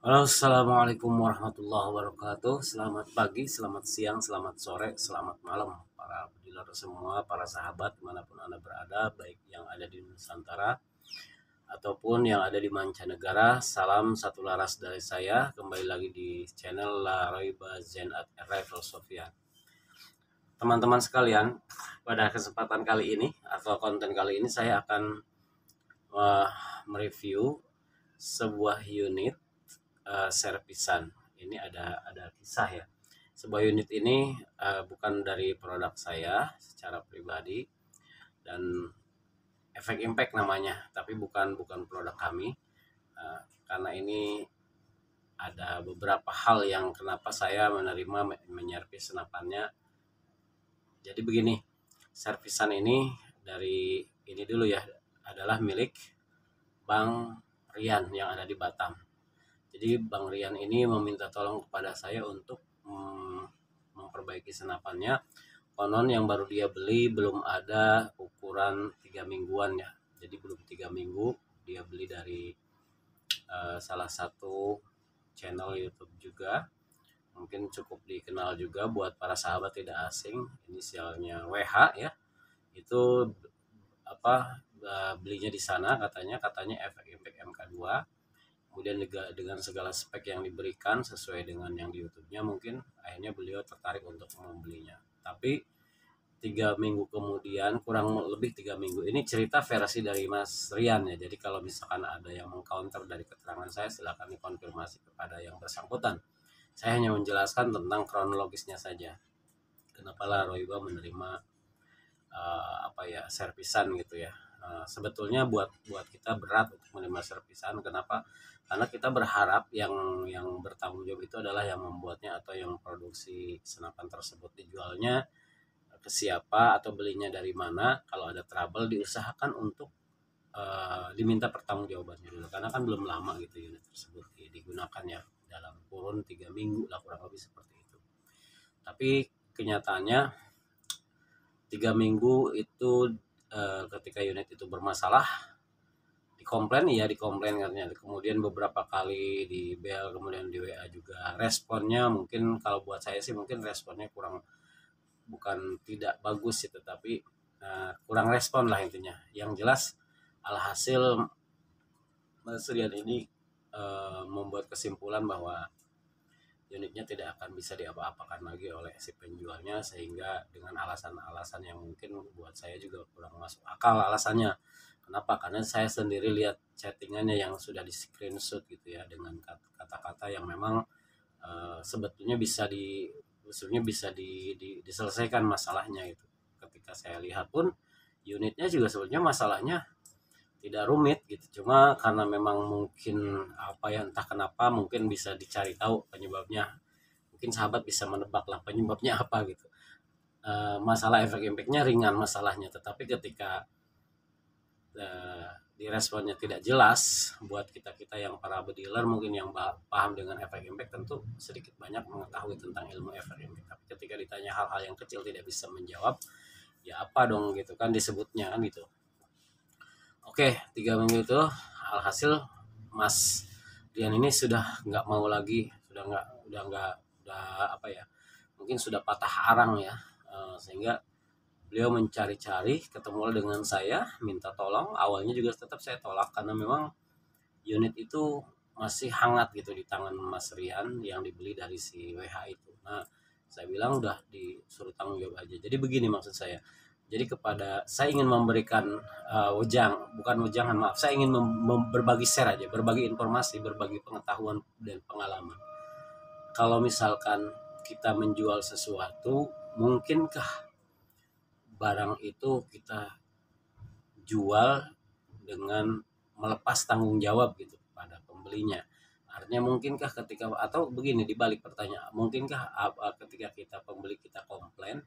Halo, assalamualaikum warahmatullahi wabarakatuh. Selamat pagi, selamat siang, selamat sore, selamat malam, para pendengar semua, para sahabat dimanapun anda berada, baik yang ada di Nusantara ataupun yang ada di mancanegara. Salam satu laras dari saya. Kembali lagi di channel La Roiba Zen at Arrival Sofia. Teman-teman sekalian, pada kesempatan kali ini atau konten kali ini saya akan uh, mereview sebuah unit servisan. Ini ada kisah ya. Sebuah unit ini bukan dari produk saya secara pribadi dan efek impact namanya, tapi bukan produk kami. Karena ini ada beberapa hal yang kenapa saya menerima menyervis senapannya. Jadi begini, servisan ini dari ini dulu ya, adalah milik Bang Rian yang ada di Batam. Jadi Bang Rian ini meminta tolong kepada saya untuk memperbaiki senapannya. Konon yang baru dia beli belum ada ukuran 3 mingguan ya. Jadi belum 3 minggu dia beli dari salah satu channel YouTube juga. Mungkin cukup dikenal juga buat para sahabat tidak asing, inisialnya WH ya. Itu apa belinya di sana, katanya efek impact MK2. Kemudian juga dengan segala spek yang diberikan sesuai dengan yang di YouTube-nya, mungkin akhirnya beliau tertarik untuk membelinya. Tapi 3 minggu kemudian, kurang lebih 3 minggu, ini cerita versi dari Mas Rian ya. Jadi kalau misalkan ada yang mengcounter dari keterangan saya, silakan dikonfirmasi kepada yang bersangkutan. Saya hanya menjelaskan tentang kronologisnya saja. Kenapa lah Royba menerima servisan gitu ya. Sebetulnya buat kita berat untuk menerima servisan. Kenapa? Karena kita berharap yang bertanggung jawab itu adalah yang membuatnya atau yang memproduksi senapan tersebut, dijualnya ke siapa atau belinya dari mana. Kalau ada trouble diusahakan untuk diminta pertanggungjawabannya dulu, karena kan belum lama gitu unit tersebut digunakan ya, dalam kurun 3 minggu lah kurang lebih seperti itu. Tapi kenyataannya 3 minggu itu ketika unit itu bermasalah, dikomplain katanya. Kemudian beberapa kali di bel, kemudian di WA juga. Responnya mungkin kalau buat saya sih mungkin responnya kurang, bukan tidak bagus itu, tapi kurang respon lah intinya. Yang jelas alhasil Mas Rian ini membuat kesimpulan bahwa unitnya tidak akan bisa diapa-apakan lagi oleh si penjualnya, sehingga dengan alasan-alasan yang mungkin buat saya juga kurang masuk akal alasannya. Kenapa? Karena saya sendiri lihat chattingannya yang sudah di screenshot gitu ya, dengan kata-kata yang memang sebetulnya diselesaikan masalahnya itu. Ketika saya lihat pun unitnya juga sebetulnya masalahnya tidak rumit gitu, cuma karena memang mungkin apa ya, entah kenapa, mungkin bisa dicari tahu penyebabnya, mungkin sahabat bisa menebak lah penyebabnya apa gitu. Masalah efek impactnya ringan masalahnya, tetapi ketika diresponnya tidak jelas, buat kita kita yang para bediler mungkin yang paham dengan efek impact tentu sedikit banyak mengetahui tentang ilmu efek impact, tapi ketika ditanya hal-hal yang kecil tidak bisa menjawab, ya apa dong gitu kan disebutnya kan gitu. Oke, 3 minggu itu alhasil Mas Dian ini sudah nggak mau lagi, udah apa ya, mungkin sudah patah arang ya. Sehingga beliau mencari-cari, ketemu dengan saya, minta tolong. Awalnya juga tetap saya tolak karena memang unit itu masih hangat gitu di tangan Mas Rian yang dibeli dari si WH itu. Nah, saya bilang udah disuruh tanggung jawab aja. Jadi begini maksud saya. Jadi saya ingin memberikan bukan wejangan, maaf, saya ingin berbagi share aja, berbagi informasi, berbagi pengetahuan dan pengalaman. Kalau misalkan kita menjual sesuatu, mungkinkah barang itu kita jual dengan melepas tanggung jawab gitu pada pembelinya? Artinya mungkinkah ketika, atau begini dibalik pertanyaan, mungkinkah ketika kita pembeli kita komplain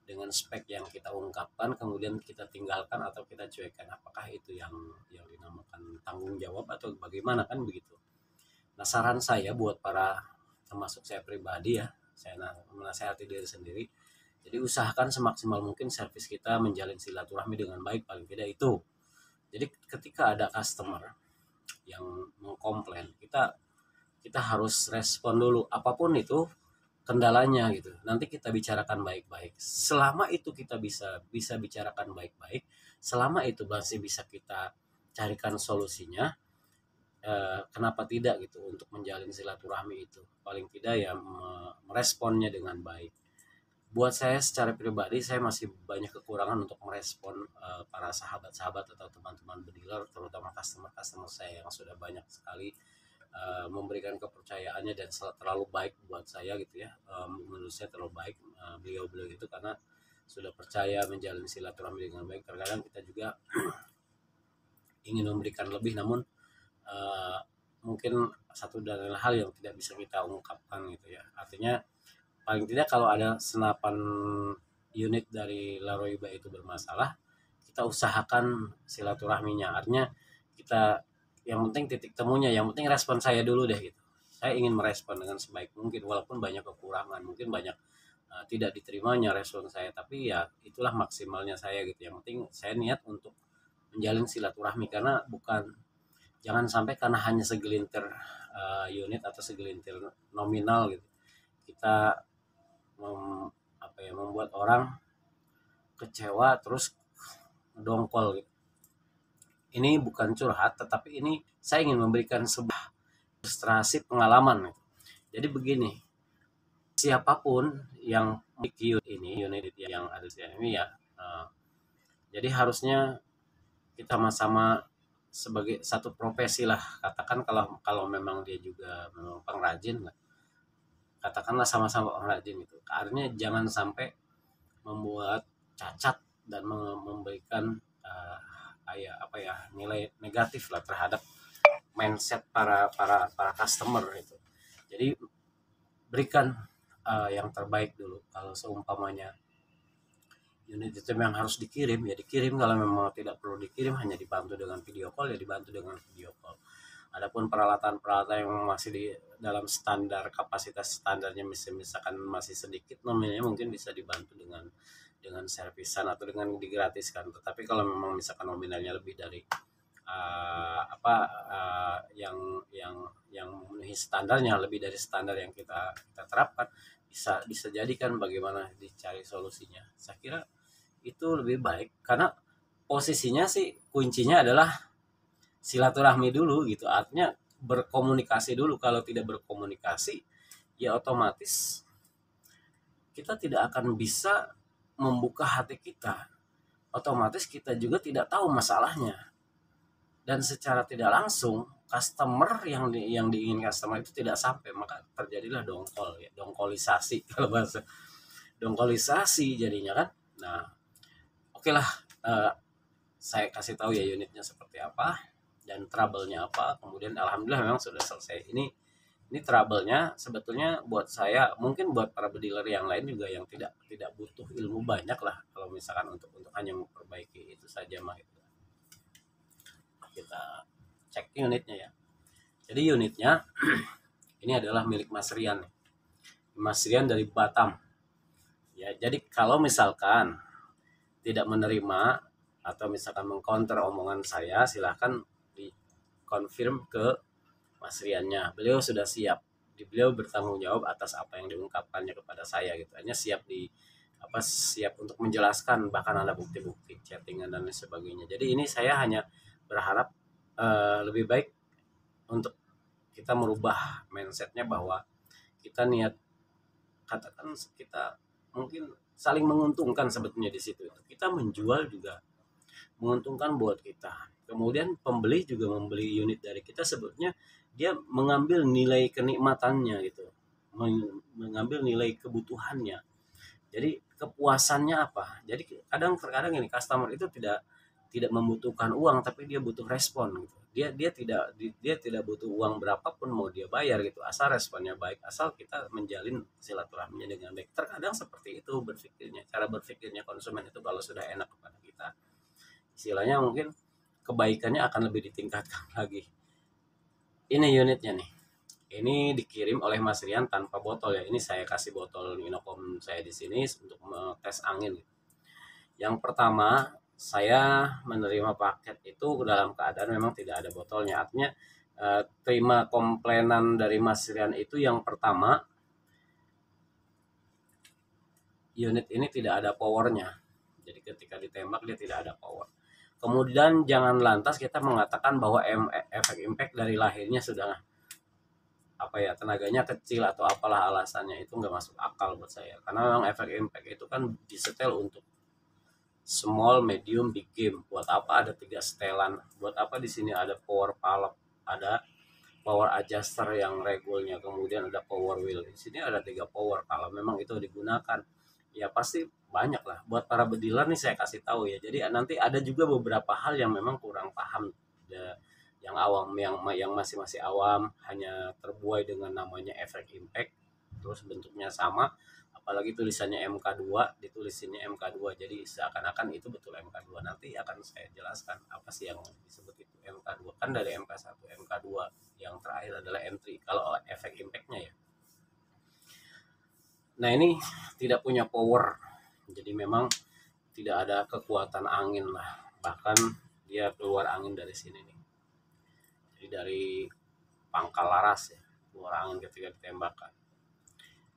dengan spek yang kita ungkapkan, kemudian kita tinggalkan atau kita cuekkan, apakah itu yang dinamakan tanggung jawab atau bagaimana kan begitu? Nah, saran saya buat para, termasuk saya pribadi ya, saya menasehati diri sendiri. Jadi usahakan semaksimal mungkin servis kita menjalin silaturahmi dengan baik, paling tidak itu. Jadi ketika ada customer yang mengkomplain, kita kita harus respon dulu apapun itu kendalanya gitu. Nanti kita bicarakan baik-baik. Selama itu kita bisa bicarakan baik-baik, selama itu masih bisa kita carikan solusinya, kenapa tidak gitu untuk menjalin silaturahmi itu. Paling tidak ya meresponnya dengan baik. Buat saya secara pribadi saya masih banyak kekurangan untuk merespon para sahabat-sahabat atau teman-teman bediler, terutama customer-customer saya yang sudah banyak sekali memberikan kepercayaannya dan terlalu baik buat saya gitu ya. Menurut saya terlalu baik beliau-beliau itu karena sudah percaya menjalin silaturahmi dengan baik. Terkadang kita juga ingin memberikan lebih, namun mungkin satu dan lain hal yang tidak bisa kita ungkapkan gitu ya. Artinya paling tidak kalau ada senapan unit dari Laroiba itu bermasalah, kita usahakan silaturahminya. Artinya kita yang penting titik temunya, yang penting respon saya dulu deh gitu. Saya ingin merespon dengan sebaik mungkin walaupun banyak kekurangan, mungkin banyak tidak diterimanya respon saya, tapi ya itulah maksimalnya saya gitu. Yang penting saya niat untuk menjalin silaturahmi karena jangan sampai karena hanya segelintir unit atau segelintir nominal gitu kita membuat orang kecewa terus dongkol gitu. Ini bukan curhat, tetapi ini saya ingin memberikan sebuah ilustrasi pengalaman gitu. Jadi begini, siapapun yang memiliki unit yang ada di sini ya, jadi harusnya kita sama-sama sebagai satu profesi lah, katakan kalau memang dia juga memang pengrajin lah, katakanlah sama-sama pengrajin itu. Artinya jangan sampai membuat cacat dan memberikan nilai negatif lah terhadap mindset para customer itu. Jadi berikan yang terbaik dulu. Kalau seumpamanya unit itu yang harus dikirim ya dikirim, kalau memang tidak perlu dikirim hanya dibantu dengan video call ya dibantu dengan video call. Adapun peralatan-peralatan yang masih di dalam standar kapasitas standarnya misalkan masih sedikit nominalnya mungkin bisa dibantu dengan servisan atau dengan digratiskan. Tetapi kalau memang misalkan nominalnya lebih dari yang memenuhi standarnya, lebih dari standar yang kita terapkan, bisa jadikan bagaimana dicari solusinya. Saya kira itu lebih baik karena posisinya sih kuncinya adalah silaturahmi dulu gitu. Artinya berkomunikasi dulu. Kalau tidak berkomunikasi ya otomatis kita tidak akan bisa membuka hati kita. Otomatis kita juga tidak tahu masalahnya. Dan secara tidak langsung customer yang diingin customer itu tidak sampai, maka terjadilah dongkol ya, dongkolisasi kalau bahasa dongkolisasi jadinya kan. Nah, oke lah, saya kasih tahu ya unitnya seperti apa dan trouble-nya apa. Kemudian alhamdulillah memang sudah selesai. Ini trouble-nya sebetulnya buat saya, mungkin buat para bediler yang lain juga yang tidak butuh ilmu banyak lah kalau misalkan untuk hanya memperbaiki itu saja mah gitu. Kita cek unitnya ya. Jadi unitnya ini adalah milik Mas Rian. Mas Rian dari Batam. Ya, jadi kalau misalkan tidak menerima atau misalkan mengcounter omongan saya, silahkan dikonfirm ke Mas Riannya. Beliau sudah siap. Beliau bertanggung jawab atas apa yang diungkapkannya kepada saya gitu. Hanya siap untuk menjelaskan, bahkan ada bukti-bukti chattingan dan lain sebagainya. Jadi ini saya hanya berharap lebih baik untuk kita merubah mindsetnya bahwa kita niat, katakan kita mungkin saling menguntungkan sebetulnya di situ. Kita menjual juga menguntungkan buat kita. Kemudian pembeli juga membeli unit dari kita, sebetulnya dia mengambil nilai kenikmatannya gitu, mengambil nilai kebutuhannya. Jadi kepuasannya apa? Jadi terkadang ini customer itu tidak membutuhkan uang, tapi dia butuh respon gitu. Dia tidak butuh uang berapapun mau dia bayar gitu, asal responnya baik, asal kita menjalin silaturahminya dengan baik. Terkadang seperti itu berpikirnya, cara berpikirnya konsumen itu kalau sudah enak kepada kita, istilahnya mungkin kebaikannya akan lebih ditingkatkan lagi. Ini unitnya nih. Ini dikirim oleh Mas Rian tanpa botol ya. Ini saya kasih botol Inokom saya di sini untuk tes angin. Yang pertama, saya menerima paket itu dalam keadaan memang tidak ada botolnya. Artinya terima komplainan dari Mas Rian itu yang pertama, unit ini tidak ada powernya. Jadi ketika ditembak dia tidak ada power. Kemudian jangan lantas kita mengatakan bahwa efek impact dari lahirnya sudah apa ya, tenaganya kecil atau apalah alasannya, itu nggak masuk akal buat saya. Karena memang efek impact itu kan disetel untuk small, medium, big game. Buat apa ada 3 setelan? Buat apa di sini ada power pallet, ada power adjuster yang regulnya, kemudian ada power wheel. Di sini ada 3 power. Kalau memang itu digunakan, ya pasti banyak lah. Buat para bediler nih saya kasih tahu ya. Jadi nanti ada juga beberapa hal yang memang kurang paham ya, yang awam, yang masih awam, hanya terbuai dengan namanya efek impact, terus bentuknya sama, apalagi tulisannya MK2, ditulisinnya MK2, jadi seakan-akan itu betul MK2. Nanti akan saya jelaskan apa sih yang disebut itu MK2, kan dari MK1, MK2 yang terakhir adalah M3 kalau efek impactnya ya. Nah ini tidak punya power, jadi memang tidak ada kekuatan angin lah, bahkan dia keluar angin dari sini nih, jadi dari pangkal laras ya, keluar angin ketika ditembakkan.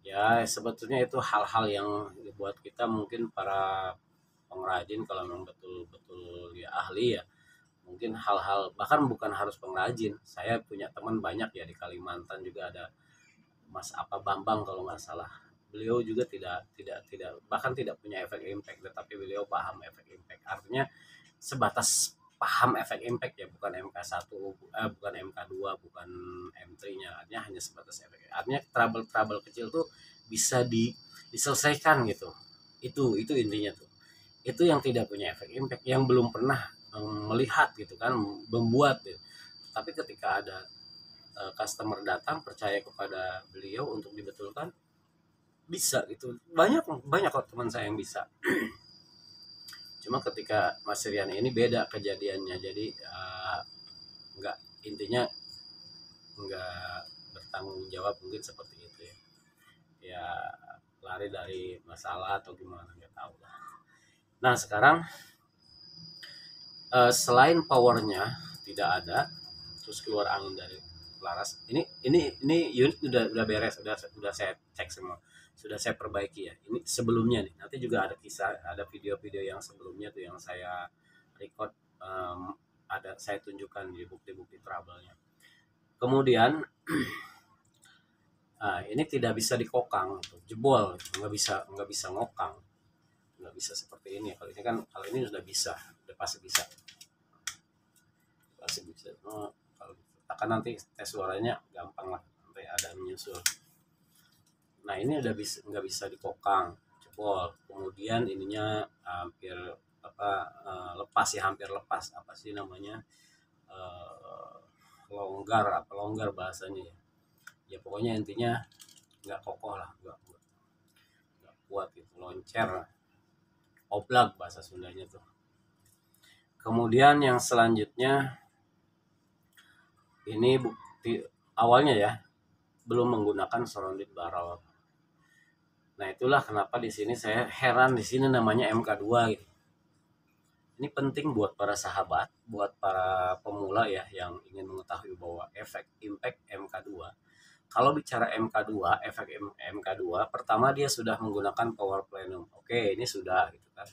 Ya sebetulnya itu hal-hal yang buat kita mungkin para pengrajin, kalau memang betul-betul ya ahli ya, mungkin hal-hal, bahkan bukan harus pengrajin. Saya punya teman banyak ya di Kalimantan juga, ada Mas apa Bambang kalau nggak salah. Beliau juga tidak bahkan tidak punya efek impact, tetapi beliau paham efek impact. Artinya sebatas paham efek impact ya, bukan MK1, bukan MK2, bukan M3-nya. Artinya hanya sebatas efek. Artinya trouble kecil tuh bisa diselesaikan gitu. Itu intinya tuh. Itu yang tidak punya efek impact, yang belum pernah melihat gitu kan, membuat gitu. Tapi ketika ada customer datang percaya kepada beliau untuk dibetulkan, bisa gitu. Banyak kok teman saya yang bisa. Cuma ketika Mas Rian ini beda kejadiannya, jadi nggak, intinya nggak bertanggung jawab, mungkin seperti itu ya. Ya lari dari masalah atau gimana, nggak tahu lah. Nah sekarang selain powernya tidak ada, terus keluar angin dari laras, ini unit udah beres, udah saya cek semua, sudah saya perbaiki ya. Ini sebelumnya nih, nanti juga ada kisah, ada video-video yang sebelumnya tuh yang saya record, ada saya tunjukkan di bukti-bukti trouble-nya. Kemudian ini tidak bisa dikokang, jebol, nggak bisa ngokang, nggak bisa seperti ini. Kalau ini kan, kalau ini sudah bisa, udah pasti bisa. Kalau ditekan nanti tes suaranya gampang lah, nanti ada menyusul. Nah ini udah bisa, nggak bisa dikokang, jebol. Kemudian ininya hampir lepas ya, hampir lepas, apa sih namanya, longgar bahasanya ya. Ya pokoknya intinya nggak kokoh lah, nggak kuat gitu, loncer, oblak bahasa Sundanya tuh. Kemudian yang selanjutnya, ini bukti awalnya ya, belum menggunakan surrounded barrel. Nah itulah kenapa di sini saya heran, di sini namanya MK2 gitu. Ini penting buat para sahabat, buat para pemula ya yang ingin mengetahui bahwa efek impact MK2. Kalau bicara MK2, efek MK2, pertama dia sudah menggunakan power plenum. Oke, ini sudah gitu kan.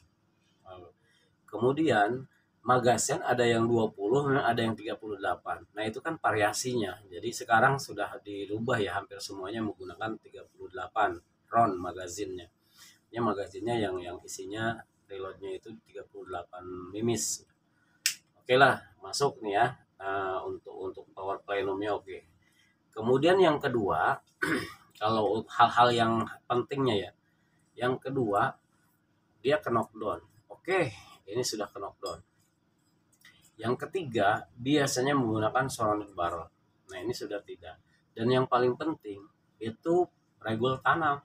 Kemudian magazen ada yang 20, ada yang 38. Nah, itu kan variasinya. Jadi sekarang sudah dirubah ya, hampir semuanya menggunakan 38 round magazinnya. Ini magazinnya yang isinya reloadnya itu 38 mimis. Oke lah, masuk nih ya. Untuk power plenumnya oke. Kemudian yang kedua, kalau hal-hal yang pentingnya ya, yang kedua dia ke knockdown. Oke, ini sudah ke knockdown. Yang ketiga biasanya menggunakan surrounded barrel. Nah ini sudah tidak. Dan yang paling penting itu regul tanam.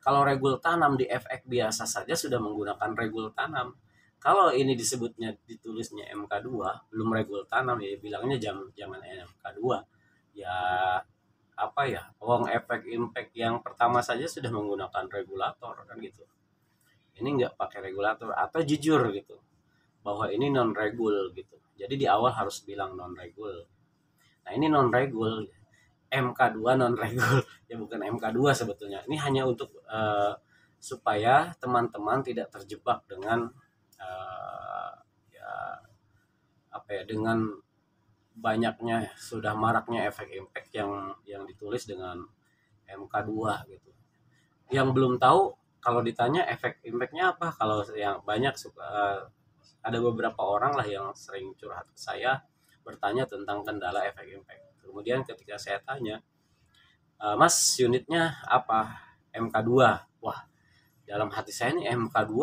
Kalau regul tanam di FX biasa saja sudah menggunakan regul tanam. Kalau ini disebutnya, ditulisnya MK2, belum regul tanam ya bilangnya jangan MK2. Ya apa ya, efek impact yang pertama saja sudah menggunakan regulator kan gitu. Ini nggak pakai regulator, atau jujur gitu bahwa ini non regul gitu. Jadi di awal harus bilang non regul. Nah ini non regul, MK2 non regul ya, bukan MK2 sebetulnya. Ini hanya untuk supaya teman-teman tidak terjebak dengan ya apa ya, dengan banyaknya sudah maraknya efek impact yang ditulis dengan MK2 gitu. Yang belum tahu kalau ditanya efek impactnya apa, kalau yang banyak suka ada beberapa orang lah yang sering curhat ke saya bertanya tentang kendala efek impact. Kemudian ketika saya tanya, Mas unitnya apa? MK2. Wah, dalam hati saya ini MK2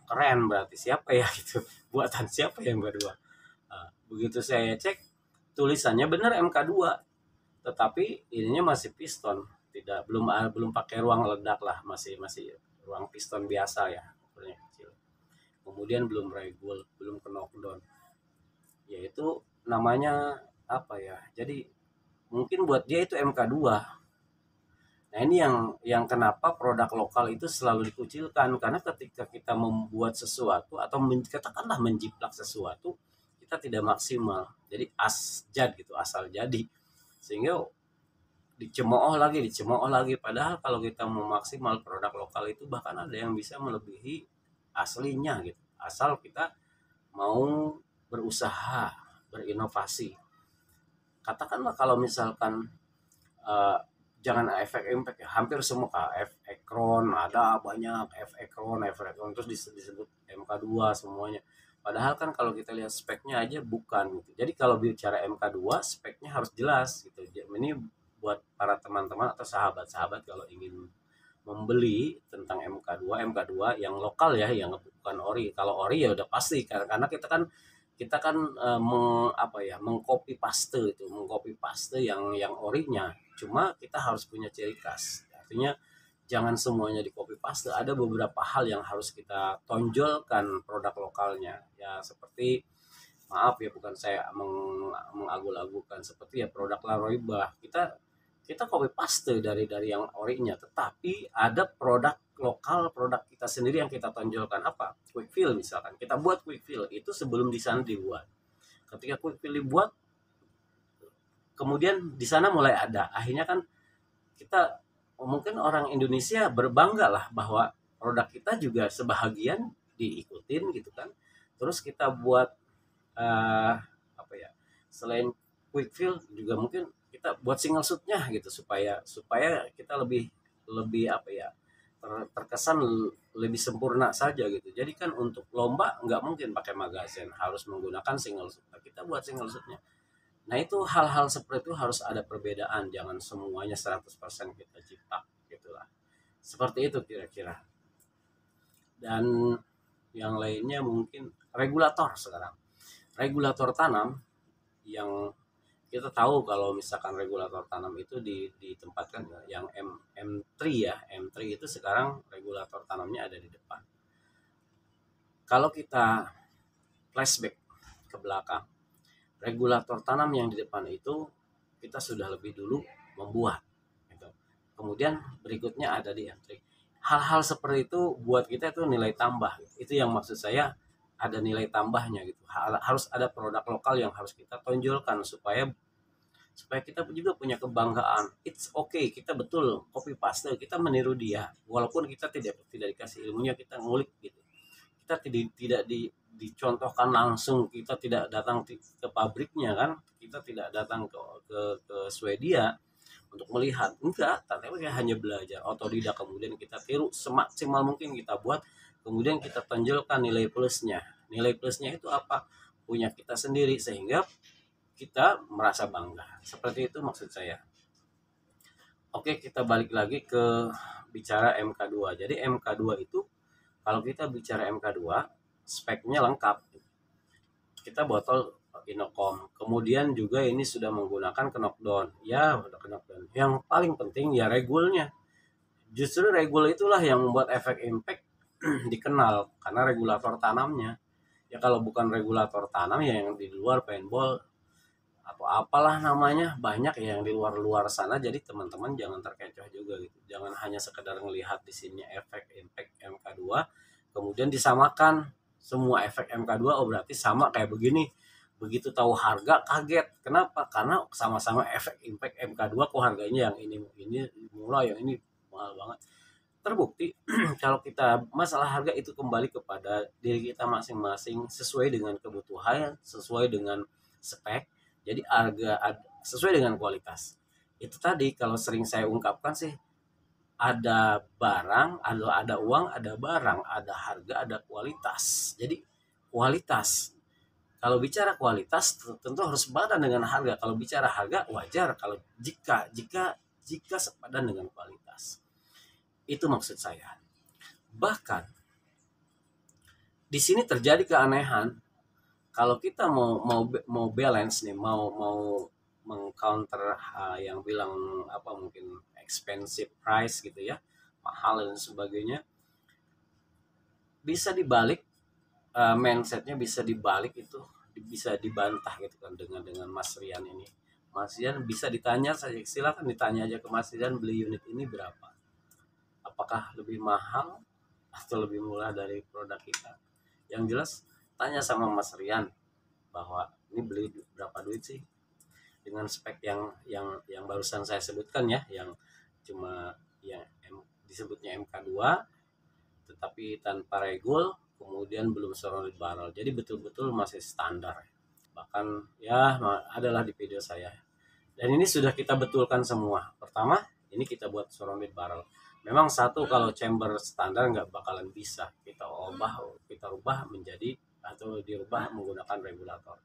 keren, berarti siapa ya gitu. Buatan siapa ya MK2? Begitu saya cek tulisannya benar MK2, tetapi ininya masih piston, tidak belum pakai ruang ledak lah, masih ruang piston biasa ya, ukurannya kecil. Kemudian belum regul, belum ke knockdown. Yaitu namanya apa ya? Jadi mungkin buat dia itu MK2. Nah, ini yang kenapa produk lokal itu selalu dikucilkan, karena ketika kita membuat sesuatu atau katakanlah menjiplak sesuatu, kita tidak maksimal. Jadi asjad gitu, asal jadi. Sehingga dicemooh lagi. Padahal kalau kita mau maksimal produk lokal itu bahkan ada yang bisa melebihi aslinya gitu. Asal kita mau berusaha, berinovasi. Katakanlah kalau misalkan eh, jangan efek impact ya, hampir semua F Ekron ada banyak, F Ekron terus disebut MK2 semuanya. Padahal kan kalau kita lihat speknya aja bukan gitu. Jadi kalau bicara MK2 speknya harus jelas gitu. Ini buat para teman-teman atau sahabat-sahabat kalau ingin membeli tentang MK2 yang lokal ya, yang bukan ori. Kalau ori ya udah pasti, karena kita kan mengcopy paste yang orinya. Cuma kita harus punya ciri khas, artinya jangan semuanya di copy paste, ada beberapa hal yang harus kita tonjolkan produk lokalnya ya, seperti maaf ya, bukan saya mengagul-agulkan, seperti ya produk Laroiba, kita copy paste dari yang orinya, tetapi ada produk lokal, produk kita sendiri yang kita tonjolkan. Apa? Quick fill misalkan, kita buat quick fill itu sebelum di sana dibuat. Ketika quick fill dibuat, kemudian di sana mulai ada, akhirnya kan kita, mungkin orang Indonesia berbangga lah bahwa produk kita juga sebahagian diikutin gitu kan. Terus kita buat apa ya, selain quick fill juga mungkin kita buat single shootnya gitu, supaya supaya kita lebih lebih apa ya, terkesan lebih sempurna saja gitu. Jadi kan untuk lomba nggak mungkin pakai magazine, harus menggunakan single shoot. Nah, kita buat single shootnya. Nah itu hal-hal seperti itu harus ada perbedaan, jangan semuanya 100% kita cipta gitulah. Seperti itu kira-kira. Dan yang lainnya mungkin regulator sekarang. Regulator tanam yang kita tahu kalau misalkan regulator tanam itu ditempatkan yang M3 ya. M3 itu sekarang regulator tanamnya ada di depan. Kalau kita flashback ke belakang, regulator tanam yang di depan itu kita sudah lebih dulu membuat gitu. Kemudian berikutnya ada di M3. Hal-hal seperti itu buat kita itu nilai tambah. Itu yang maksud saya, ada nilai tambahnya gitu. Harus ada produk lokal yang harus kita tonjolkan supaya supaya kita juga punya kebanggaan. It's okay, kita betul copy paste, kita meniru dia walaupun kita tidak dikasih ilmunya, kita ngulik gitu. Kita tidak dicontohkan langsung, kita tidak datang ke pabriknya kan, kita tidak datang ke Swedia untuk melihat, enggak, tapi hanya belajar otodidak, kemudian kita tiru semaksimal mungkin kita buat, kemudian kita tonjolkan nilai plusnya. Nilai plusnya itu apa? Punya kita sendiri, sehingga kita merasa bangga. Seperti itu maksud saya. Oke, kita balik lagi ke bicara MK2. Jadi MK2 itu, kalau kita bicara MK2, speknya lengkap. Kita botol Inokom. Kemudian juga ini sudah menggunakan knockdown. Ya, udah knockdown. Yang paling penting ya regulnya. Justru regul itulah yang membuat efek impact dikenal, karena regulator tanamnya. Ya kalau bukan regulator tanam ya yang di luar paintball atau apalah namanya, banyak ya yang di luar sana. Jadi teman-teman jangan terkecoh juga gitu, jangan hanya sekedar melihat di sini efek impact MK2 kemudian disamakan semua efek MK2, oh berarti sama kayak begini. Begitu tahu harga kaget. Kenapa? Karena sama-sama efek impact MK2 kok harganya yang ini murah, yang ini mahal banget. Terbukti kalau kita masalah harga itu kembali kepada diri kita masing-masing sesuai dengan kebutuhan, sesuai dengan spek. Jadi harga sesuai dengan kualitas. Itu tadi kalau sering saya ungkapkan sih, ada barang, ada uang, ada barang, ada harga, ada kualitas. Jadi kualitas. Kalau bicara kualitas tentu harus sepadan dengan harga. Kalau bicara harga wajar kalau jika sepadan dengan kualitas. Itu maksud saya. Bahkan di sini terjadi keanehan. Kalau kita mau balance nih, mau mengcounter yang bilang apa mungkin expensive price gitu ya, mahal dan sebagainya, bisa dibalik, mindsetnya bisa dibalik, itu bisa dibantah gitu kan dengan Mas Rian ini. Mas Rian bisa ditanya saja, silakan ditanya aja ke Mas Rian, beli unit ini berapa, apakah lebih mahal atau lebih murah dari produk kita. Yang jelas tanya sama Mas Rian bahwa ini beli berapa duit sih dengan spek yang barusan saya sebutkan ya, yang cuma yang disebutnya MK2 tetapi tanpa regul, kemudian belum surrounded barrel, jadi betul-betul masih standar. Bahkan ya adalah di video saya, dan ini sudah kita betulkan semua. Pertama, ini kita buat surrounded barrel. Memang satu, kalau chamber standar nggak bakalan bisa kita rubah menjadi atau dirubah menggunakan regulator.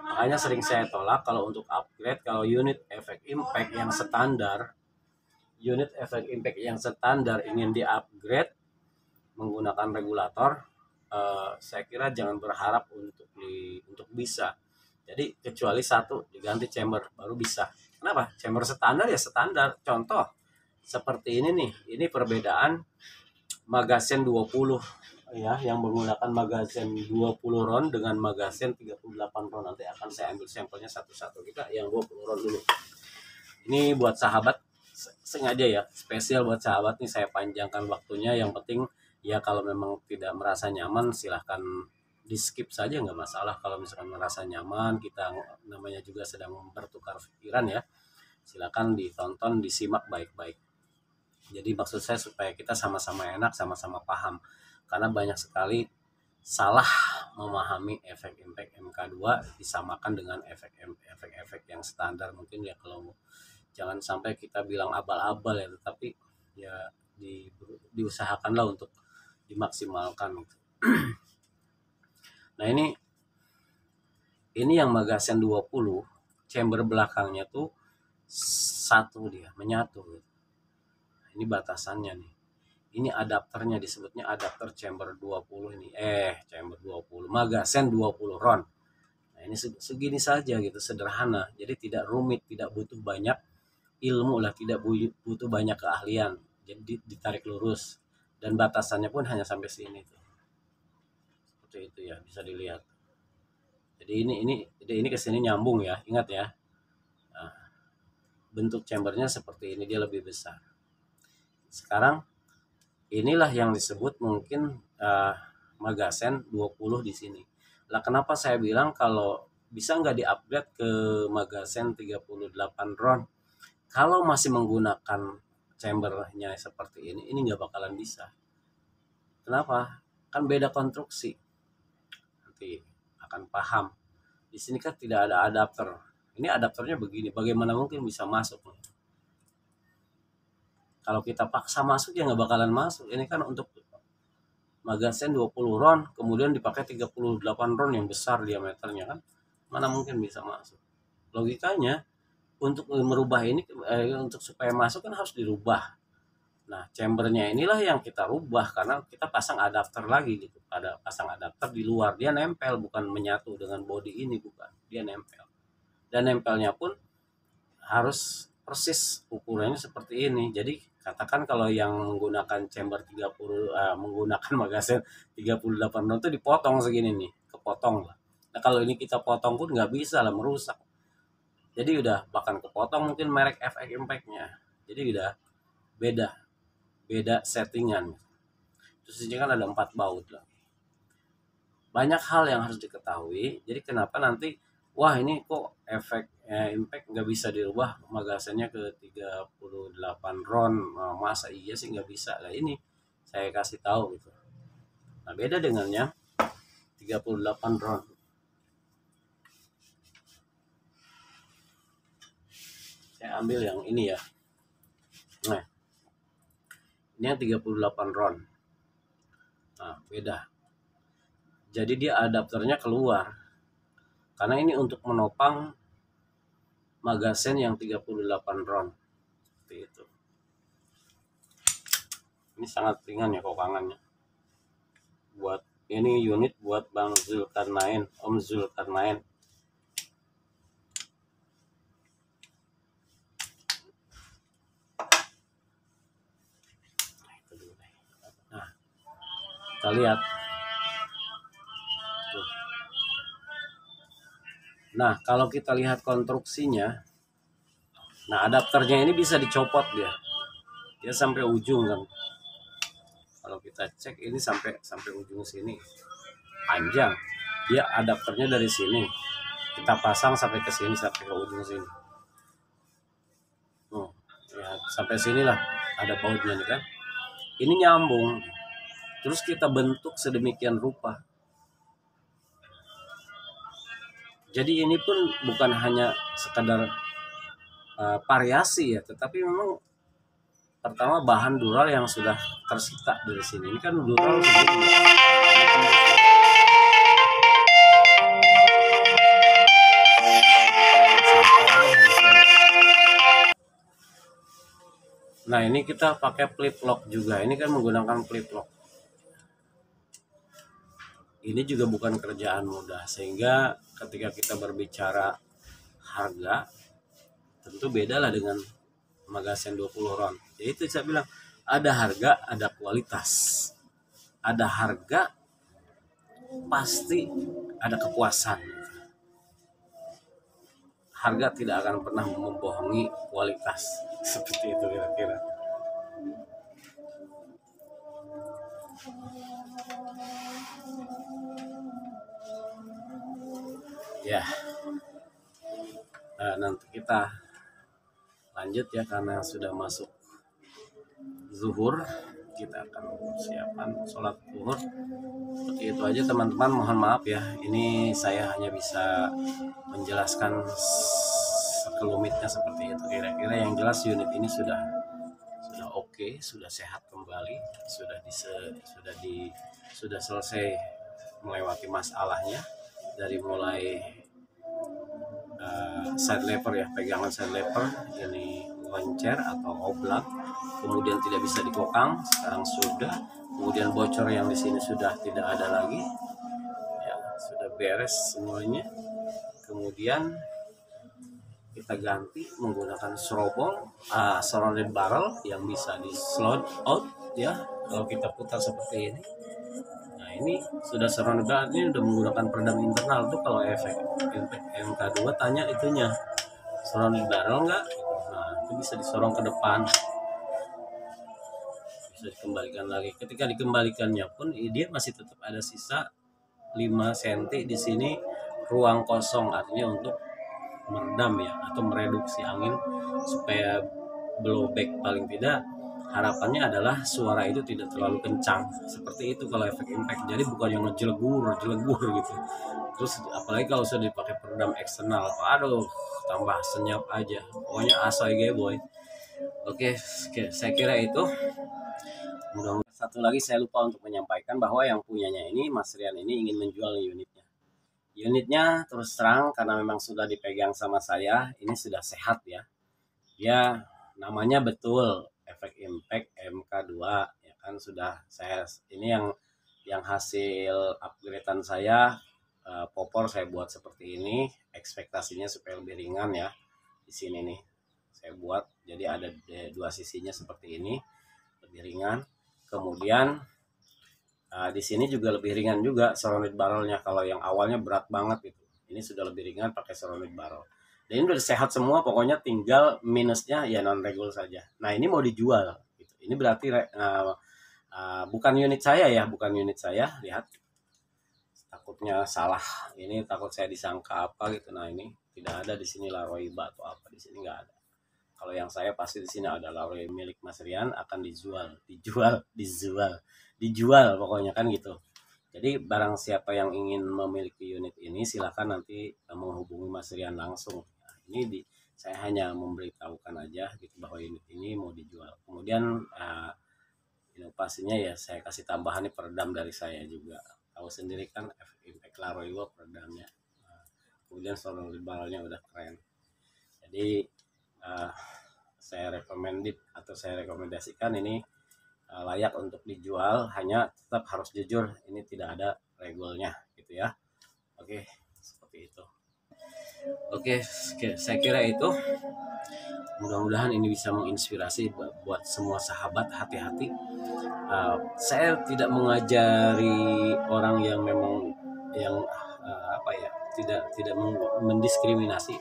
Makanya sering saya tolak kalau untuk upgrade, kalau unit efek impact yang standar ingin di-upgrade menggunakan regulator, saya kira jangan berharap untuk bisa. Jadi kecuali satu, diganti chamber baru bisa. Kenapa? Chamber standar ya standar. Contoh seperti ini nih, ini perbedaan magazen 20 ya, yang menggunakan magazen 20 ron dengan magazen 38 ron. Nanti akan saya ambil sampelnya satu-satu. Kita yang 20 ron dulu. Ini buat sahabat, sengaja ya, spesial buat sahabat nih saya panjangkan waktunya. Yang penting ya, kalau memang tidak merasa nyaman silahkan di skip saja, nggak masalah. Kalau misalkan merasa nyaman, kita namanya juga sedang bertukar pikiran ya, silakan ditonton, disimak baik-baik. Jadi maksud saya supaya kita sama-sama enak, sama-sama paham. Karena banyak sekali salah memahami efek impact MK2 disamakan dengan efek yang standar. Mungkin ya kalau jangan sampai kita bilang abal-abal ya, tetapi ya diusahakanlah untuk dimaksimalkan. Nah ini yang magazen 20, chamber belakangnya tuh satu, dia menyatu gitu. Ini batasannya nih. Ini adapternya, disebutnya adapter chamber 20 ini. Chamber 20, magazen 20 ron. Nah, ini segini saja gitu, sederhana. Jadi tidak rumit, tidak butuh banyak ilmu lah, tidak butuh banyak keahlian. Jadi ditarik lurus, dan batasannya pun hanya sampai sini tuh. Seperti itu ya, bisa dilihat. Jadi ini ke sini nyambung ya, ingat ya. Nah, bentuk chambernya seperti ini, dia lebih besar. Sekarang inilah yang disebut mungkin magazen 20 di sini. Lah kenapa saya bilang kalau bisa nggak di-upgrade ke magazen 38 ron? Kalau masih menggunakan chambernya seperti ini nggak bakalan bisa. Kenapa? Kan beda konstruksi. Nanti akan paham. Di sini kan tidak ada adapter. Ini adapternya begini, bagaimana mungkin bisa masuk? Kalau kita paksa masuk ya nggak bakalan masuk. Ini kan untuk magazen 20 ron, kemudian dipakai 38 ron yang besar diameternya, kan mana mungkin bisa masuk. Logikanya untuk merubah ini, untuk supaya masuk kan harus dirubah. Nah chambernya inilah yang kita rubah, karena kita pasang adapter lagi gitu. Ada pasang adapter di luar, dia nempel, bukan menyatu dengan body ini, bukan, dia nempel. Dan nempelnya pun harus persis ukurannya seperti ini. Jadi katakan kalau yang menggunakan chamber 30, menggunakan magazen 38 ron itu dipotong segini nih, kepotong lah. Nah kalau ini kita potong pun nggak bisa lah, merusak. Jadi udah bahkan kepotong mungkin merek efek impactnya. Jadi udah beda settingan. Terus ini kan ada 4 baut lah. Banyak hal yang harus diketahui. Jadi kenapa nanti wah ini kok efek impact nggak bisa dirubah magasennya ke 38 round. Masa iya sih nggak bisa lah, ini saya kasih tahu gitu. Nah beda dengannya 38 round. Saya ambil yang ini ya. Nah ini yang 38 round. Nah beda, jadi dia adapternya keluar karena ini untuk menopang magasen yang 38 round seperti itu. Ini sangat ringan ya kokangannya. Buat ini unit buat Bang Zulkarnain, Om Zulkarnain. Nah, kita lihat. Tuh. Nah, kalau kita lihat konstruksinya, nah adapternya ini bisa dicopot dia. Dia sampai ujung kan. Kalau kita cek ini sampai ujung sini. Panjang. Dia adapternya dari sini. Kita pasang sampai ke sini, sampai ke ujung sini. Ya, sampai sinilah ada bautnya nih kan. Ini nyambung. Terus kita bentuk sedemikian rupa. Jadi ini pun bukan hanya sekadar variasi ya, tetapi memang pertama bahan dural yang sudah tersita dari sini. Ini kan dural sendiri. Nah ini kita pakai flip lock juga. Ini kan menggunakan flip lock. Ini juga bukan kerjaan mudah, sehingga ketika kita berbicara harga tentu beda lah dengan magasen 20 round. Jadi itu saya bilang ada harga, ada kualitas. Ada harga pasti ada kepuasan. Harga tidak akan pernah membohongi kualitas. Seperti itu kira-kira. Ya. Nah, nanti kita lanjut ya karena sudah masuk zuhur. Kita akan persiapan sholat zuhur. Seperti itu aja teman-teman, mohon maaf ya. Ini saya hanya bisa menjelaskan sekelumitnya seperti itu. Kira-kira yang jelas unit ini sudah oke, sudah sehat kembali, sudah selesai melewati masalahnya dari mulai side lever ya, pegangan side lever ini loncer atau oblak, kemudian tidak bisa dikokang, sekarang sudah, kemudian bocor yang di sini sudah tidak ada lagi ya, sudah beres semuanya. Kemudian kita ganti menggunakan serobong surrounded barrel yang bisa di slide out ya kalau kita putar seperti ini. Nah ini sudah surrounded barrel, ini udah menggunakan peredam internal tuh. Kalau efek MK2 tanya itunya surrounded barrel enggak, nah itu bisa disorong ke depan, bisa dikembalikan lagi. Ketika dikembalikannya pun dia masih tetap ada sisa 5 cm di sini ruang kosong, artinya untuk meredam ya atau mereduksi angin supaya blowback paling tidak. Harapannya adalah suara itu tidak terlalu kencang seperti itu kalau efek impact. Jadi bukan yang ngejelegur gitu. Terus apalagi kalau sudah dipakai peredam eksternal, aduh tambah senyap aja. Pokoknya asoy boy. Oke, saya kira itu. Mudah-mudahan. Satu lagi saya lupa untuk menyampaikan bahwa yang punyanya ini Mas Rian ini ingin menjual unitnya. Unitnya terus terang karena memang sudah dipegang sama saya, ini sudah sehat ya. Dia namanya betul efek impact MK2 ya kan, sudah saya ini yang hasil upgradean saya, popor saya buat seperti ini, ekspektasinya supaya lebih ringan ya. Di sini nih saya buat jadi ada dua sisinya seperti ini, lebih ringan. Kemudian di sini juga lebih ringan juga surrounded barrelnya. Kalau yang awalnya berat banget gitu, ini sudah lebih ringan pakai surrounded barrel. Dan ini udah sehat semua, pokoknya tinggal minusnya ya non regul saja. Nah ini mau dijual gitu. Ini berarti bukan unit saya ya, bukan unit saya. Lihat takutnya salah, ini takut saya disangka apa gitu. Nah ini tidak ada di sini laroiba atau apa, di sini nggak ada. Kalau yang saya pasti di sini ada laroiba milik Mas Rian, akan dijual pokoknya kan gitu. Jadi barang siapa yang ingin memiliki unit ini silakan nanti menghubungi Mas Rian langsung. Nah, saya hanya memberitahukan aja gitu bahwa unit ini mau dijual. Kemudian inovasinya ya saya kasih tambahan nih peredam dari saya juga. Tahu sendiri kan Impact Laroiwa peredamnya. Nah, kemudian solar balnya udah keren. Jadi saya rekomendasikan ini layak untuk dijual, hanya tetap harus jujur, ini tidak ada regulnya gitu ya. Oke, seperti itu. Oke, saya kira itu. Mudah-mudahan ini bisa menginspirasi buat semua sahabat. Hati-hati. Saya tidak mengajari orang yang memang yang tidak mendiskriminasi.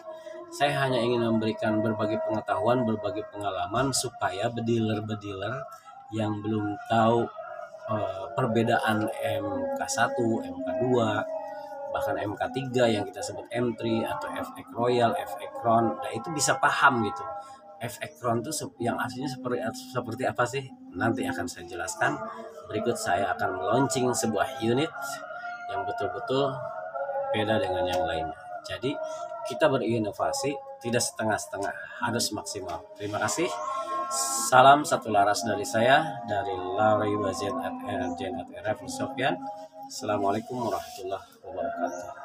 Saya hanya ingin memberikan berbagai pengetahuan, berbagai pengalaman supaya bediler-bediler yang belum tahu perbedaan MK1, MK2, bahkan MK3 yang kita sebut M3 atau FX Royal, FX Crown, nah itu bisa paham gitu. FX Crown itu yang aslinya seperti apa sih? Nanti akan saya jelaskan. Berikut saya akan launching sebuah unit yang betul-betul beda dengan yang lainnya. Jadi kita berinovasi tidak setengah-setengah, harus maksimal. Terima kasih. Salam satu laras dari saya, dari Laroiwa Zen@RF Sofian. Assalamualaikum warahmatullahi wabarakatuh.